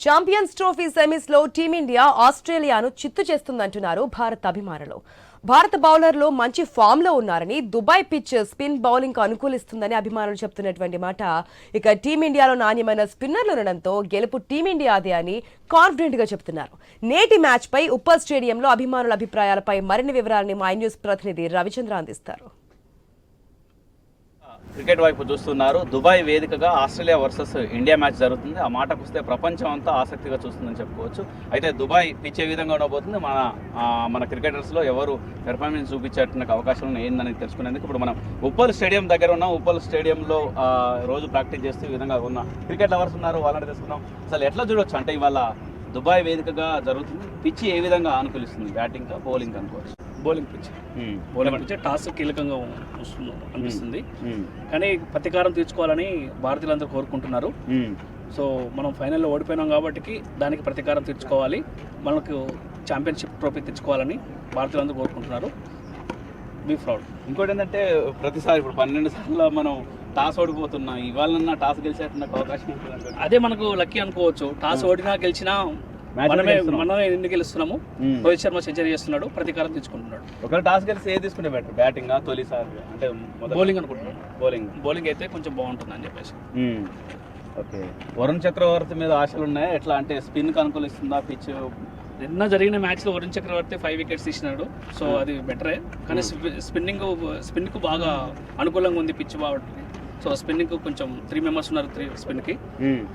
Champions trophy semis లో team India ఆస్ట్రేలియాను చిత్తు చేస్తుందంటున్నారు భారత అభిమానులు. భారత బౌలర్లు మంచి ఫామ్ లో ఉన్నారని, దుబాయ్ పిచ్ స్పిన్ బౌలింగ్ కు అనుకూలిస్తుందని అభిమానులు చెప్తున్నటువంటి మాట. ఇక టీమిండియాలో నాణ్యమైన స్పిన్నర్లు ఉండడంతో గెలుపు టీమిండియాదే అని కాన్ఫిడెంట్ గా చెప్తున్నారు. నేటి మ్యాచ్ పై ఉప్పల్ స్టేడియంలో అభిమానుల అభిప్రాయాలపై మరిన్ని వివరాలని మా న్యూస్ ప్రతినిధి రవిచంద్ర అందిస్తారు. క్రికెట్ వైపు చూస్తున్నారు. దుబాయ్ వేదికగా ఆస్ట్రేలియా వర్సెస్ ఇండియా మ్యాచ్ జరుగుతుంది. ఆ మాటకు వస్తే ప్రపంచం అంతా ఆసక్తిగా చూస్తుందని చెప్పుకోవచ్చు. అయితే దుబాయ్ పిచ్ ఏ విధంగా ఉండబోతుంది, మన క్రికెటర్స్లో ఎవరు పెర్ఫార్మెన్స్ చూపించేట అవకాశం ఏందని తెలుసుకునేందుకు ఇప్పుడు మనం ఉప్పల్ స్టేడియం దగ్గర ఉన్నాం. ఉప్పల్ స్టేడియంలో రోజు ప్రాక్టీస్ చేస్తూ ఈ విధంగా ఉన్న క్రికెట్ లవర్స్ ఉన్నారు, వాళ్ళని తెలుసుకున్నాం. అసలు ఎట్లా చూడొచ్చు అంటే ఇవాళ దుబాయ్ వేదికగా జరుగుతుంది, పిచ్ ఏ విధంగా అనుకూలిస్తుంది, బ్యాటింగ్ బౌలింగ్ అనుకోవచ్చు? బౌలింగ్ పిచ్ టాస్ కీలకంగా అనిపిస్తుంది. కానీ ప్రతీకారం తీర్చుకోవాలని భారతీయులందరూ కోరుకుంటున్నారు. సో మనం ఫైనల్లో ఓడిపోయినాం కాబట్టి దానికి ప్రతీకారం తీర్చుకోవాలి, మనకు ఛాంపియన్షిప్ ట్రోఫీ తెచ్చుకోవాలని భారతీయులందరూ కోరుకుంటున్నారు. Be proud. ఇంకోటి ఏంటంటే ప్రతిసారి ఇప్పుడు 12 సార్లు మనం టాస్ ఓడిపోతున్నాం, ఇవాళ టాస్ గెలిచేట అవకాశం ఉంటుంది. అదే మనకు లక్కీ అనుకోవచ్చు. టాస్ ఓడినా గెలిచినా మనమే ఎందుకు గెలుస్తున్నాము. రోహిత్ శర్మ సెంచరీ చేస్తున్నాడు, ప్రతీకారం తీసుకుంటున్నాడు. ఒకవేళ టాస్ గెలిచి ఏది తీసుకుంటే బెటర్, బ్యాటింగ్ తొలిసారి అంటే బౌలింగ్ అనుకుంటున్నాడు. బౌలింగ్ అయితే కొంచెం బాగుంటుంది అని చెప్పేసి. ఓకే, వరుణ్ చక్రవర్తి మీద ఆశలు ఉన్నాయి. ఎట్లా అంటే స్పిన్కి అనుకూలిస్తుందా పిచ్? నిన్న జరిగిన మ్యాచ్లో వరుణ్ చక్రవర్తి 5 వికెట్స్ తీసినాడు. సో అది బెటరే. కానీ స్పిన్కు బాగా అనుకూలంగా ఉంది పిచ్ కాబట్టి. సో స్పిన్నింగ్ కొంచెం 3 మెంబర్స్ ఉన్నారు. స్పిన్కి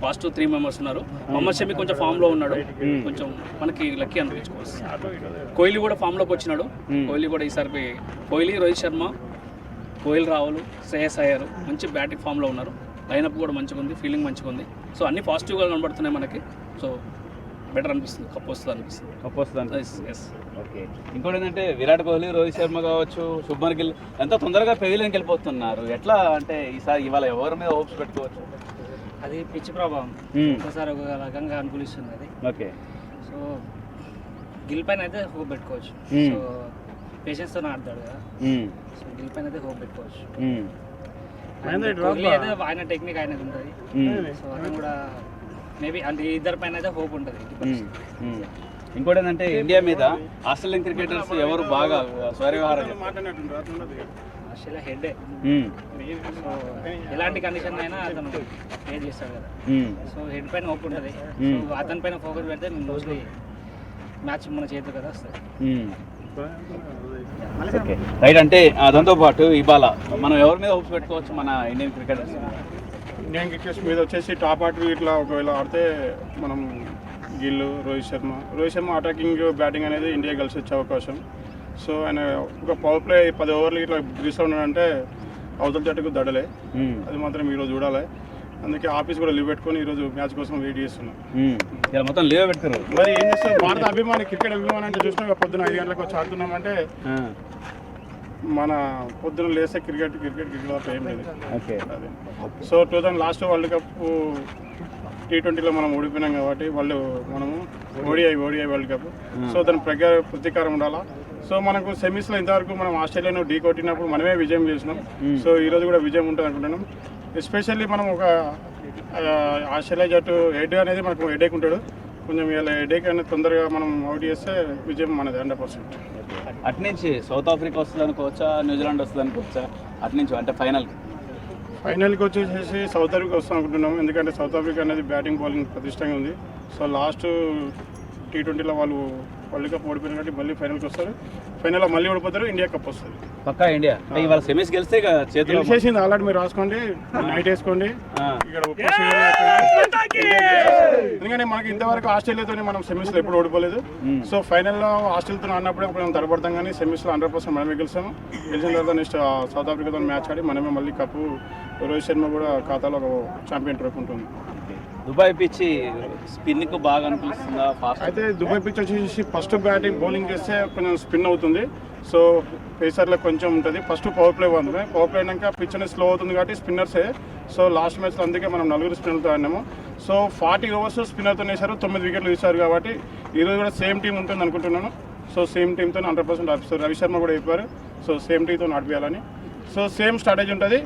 ఫాస్ట్ 3 మెంబర్స్ ఉన్నారు. మొహమ్మద్ షమి కొంచెం ఫామ్లో ఉన్నాడు, కొంచెం మనకి లక్కీ అనిపించుకోవచ్చు. కోహ్లీ కూడా ఫామ్లోకి వచ్చినాడు. కోహ్లీ కూడా ఈసారి రోహిత్ శర్మ, రాహుల్, శ్రేయస్ అయ్యర్ మంచి బ్యాటింగ్ ఫామ్లో ఉన్నారు. లైనప్ కూడా మంచిగా ఉంది, ఫీలింగ్ మంచిగా ఉంది. సో అన్ని పాజిటివ్గా కనబడుతున్నాయి మనకి. సో బెటర్ అనిపిస్తుంది, కప్ వస్తుంది అనిపిస్తుంది. ఓకే, ఇంకోటి ఏంటంటే విరాట్ కోహ్లీ, రోహిత్ శర్మ కావచ్చు, శుభ్మన్ గిల్ ఎంతో తొందరగా పెవిలియన్కి వెళ్ళిపోతున్నారు. ఎట్లా అంటే ఈసారి ఇవాళ ఎవరి మీద హోప్స్ పెట్టుకోవచ్చు? అది పిచ్ ప్రభావం ఒకసారి ఒక రకంగా అనుకూలిస్తుంది అది. ఓకే, సో గిల్ పైన అయితే హోప్ పెట్టుకోవచ్చు. సో పేషెన్స్తో ఆడతాడు కదా, సో గిల్ పైన అయితే హోప్ పెట్టుకోవచ్చు. కోహ్లీ అయితే ఆయన టెక్నిక్ ఆయనది ఉంటుంది. సో అది కూడా మేబీ అంటే ఇద్దరి పైన అయితే హోప్ ఉంటుంది. ఇంకోటి ఏంటంటే ఇండియా మీద ఆస్ట్రేలియన్ క్రికెటర్స్ ఎవరు బాగా స్వరవ్యవహారం ఆస్ట్రేలియా హెడ్డే. సో ఎలాంటి కండిషన్ అయినా అతను ఫేస్ చేస్తాడు కదా. సో హెడ్ పైన హోప్ ఉంటుంది. సో అతని పైన ఫోకస్ పెడితే మోస్ట్లీ మ్యాచ్ మన చేతిలో కదా వస్తుంది. రైట్, అంటే దాంతో పాటు ఇవాళ మనం ఎవరి మీద హోప్స్ పెట్టుకోవచ్చు మన ఇండియన్ క్రికెటర్స్? ఇండియన్ క్రికెట్స్ మీద వచ్చేసి టాప్ ఆర్డర్ ఇట్లా ఒకవేళ ఆడితే మనం గిల్, రోహిత్ శర్మ అటాకింగ్ బ్యాటింగ్ అనేది ఇండియా కలిసి వచ్చే అవకాశం. సో ఆయన ఒక పవర్ ప్లే 10 ఓవర్లు ఇట్లా గ్రీస్లో ఉన్నాడంటే అవతల జట్టుకు దడలే. అది మాత్రం ఈరోజు చూడాలి. అందుకే ఆఫీస్ కూడా లీవ్ పెట్టుకొని ఈరోజు మ్యాచ్ కోసం వెయిట్ చేస్తున్నాం. మొత్తం లీవ్ పెట్టుకున్నారు. మరి ఏం చేస్తాం, భారత అభిమాని, క్రికెట్ అభిమాని అంటే చూసినా పొద్దున 5 గంటలకు వచ్చి ఆడుతున్నామంటే మన పొద్దున లేస్తే క్రికెట్ తప్ప ఏం లేదు. ఓకే, అదే. సో 2000 లాస్ట్ వరల్డ్ కప్ T20లో మనం ఓడిపోయినాం కాబట్టి మనము ఓడిఐ వరల్డ్ కప్. సో దాని ప్రతీకారం ఉండాలా. సో మనకు సెమీస్లో ఇంతవరకు మనం ఆస్ట్రేలియాను ఢీ కొట్టినప్పుడు మనమే విజయం చేసినాం. సో ఈరోజు కూడా విజయం ఉంటుంది అనుకుంటున్నాం. ఎస్పెషల్లీ మనం ఒక ఆస్ట్రేలియా జట్టు హెడ్ అనేది మనకు హెడేక్ ఉంటాడు. కొంచెం ఇలా హెడేక్ అనేది తొందరగా మనం అవుట్ చేస్తే విజయం మనది 100%. అట్నుంచి సౌత్ ఆఫ్రికా వస్తుంది అనుకోవచ్చా, న్యూజిలాండ్ వస్తుంది అనుకోవచ్చా? అట్నుంచి అంటే ఫైనల్కి వచ్చేసి సౌత్ ఆఫ్రికా వస్తాం అనుకుంటున్నాం. ఎందుకంటే సౌత్ ఆఫ్రికా అనేది బ్యాటింగ్ బౌలింగ్ ప్రతిష్టంగా ఉంది. సో లాస్ట్ T20లో వాళ్ళు వరల్డ్ కప్ ఓడిపోయిన కాబట్టి మళ్ళీ ఫైనల్కి వస్తారు. ఫైనల్లో మళ్ళీ ఓడిపోతారు, ఇండియా కప్ వస్తుంది పక్కా. ఇండియా ఇవాళ సెమీస్ గెలిస్తే చేసింది ఆల్రెడీ. మీరు రాసుకోండి, నైట్ వేసుకోండి. ఇక్కడ ఎందుకంటే మనకి ఇంతవరకు ఆస్ట్రేలియాతో మనం సెమీస్లో ఎప్పుడు ఓడిపోలేదు. సో ఫైనల్లో ఆస్ట్రేలియాతో ఆడినప్పుడే మనం తడబడతాం, కానీ సెమీస్లో 100% మనమే గెలిచాము. గెలిచిన తర్వాత నెక్స్ట్ సౌత్ ఆఫ్రికాతో మ్యాచ్ ఆడి మనమే మళ్ళీ కప్పు. రోహిత్ శర్మ కూడా ఖాతాలో ఒక ఛాంపియన్ ట్రోఫీ ఉంటుంది. దుబాయ్ పిచ్ స్పిన్కు బాగా అనిపిస్తుందా? అయితే దుబాయ్ పిచ్ వచ్చేసి ఫస్ట్ బ్యాటింగ్ బౌలింగ్ చేస్తే కొంచెం స్పిన్ అవుతుంది. సో పేసర్లకు కొంచెం ఉంటుంది. ఫస్ట్ పవర్ ప్లే ఉంది. పవర్ ప్లే అయినాక పిచ్ అనేది స్లో అవుతుంది కాబట్టి స్పిన్నర్సే. సో లాస్ట్ మ్యాచ్లో అందుకే మనం 4 స్పిన్నర్తో ఆడినాము. సో 40 ఓవర్స్ స్పిన్నర్తో వేశారు, 9 వికెట్లు తీశారు. కాబట్టి ఈరోజు కూడా సేమ్ టీం ఉంటుంది అనుకుంటున్నాను. సో సేమ్ టీంతో 100% ఆపిస్తారు. రవి శర్మ కూడా అయిపోయారు. సో సేమ్ టీంతో నడిపేయాలని. సో సేమ్ స్ట్రాటజీ ఉంటుంది.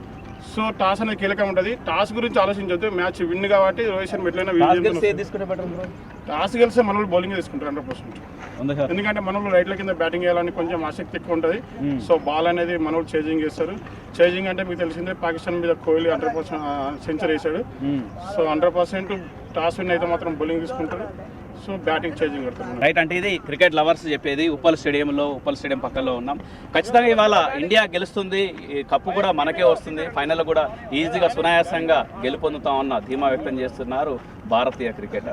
సో టాస్ అనేది కీలకం ఉంటుంది. టాస్ గురించి ఆలోచించొద్దు, మ్యాచ్ విన్ కాబట్టి రోహిత్ శర్మ ఎట్లయినా టాస్ win గెలిస్తే చేస్తాడు. ఏది తీసుకుంటే బెటర్ బ్రో? టాస్ గెలిస్తే మన వాళ్ళు బౌలింగ్ తీసుకుంటారు 100%. ఉంది సార్. ఎందుకంటే మన వాళ్ళు రైట్ల కింద బ్యాటింగ్ చేయాలని కొంచెం ఆసక్తి ఎక్కువ ఉంటుంది. సో బాల్ అనేది మన వాళ్ళు చేజింగ్ చేస్తారు. చేజింగ్ అంటే మీకు తెలిసిందే, పాకిస్తాన్ మీద కోహ్లీ 100% సెంచరీ వేశాడు. సో 100% టాస్ విన్ అయితే మాత్రం బౌలింగ్ తీసుకుంటారు. సో బ్యాటింగ్ చేంజింగ్ పెడతారు. రైట్, అంటే ఇది క్రికెట్ లవర్స్ చెప్పేది. ఉప్పల్ స్టేడియం పక్కలో ఉన్నాం. ఖచ్చితంగా ఇవాళ ఇండియా గెలుస్తుంది, ఈ కప్పు కూడా మనకే వస్తుంది, ఫైనల్ కూడా ఈజీగా సునాయాసంగా గెలుపొందుతామన్న ధీమా వ్యక్తం చేస్తున్నారు భారతీయ క్రికెటర్.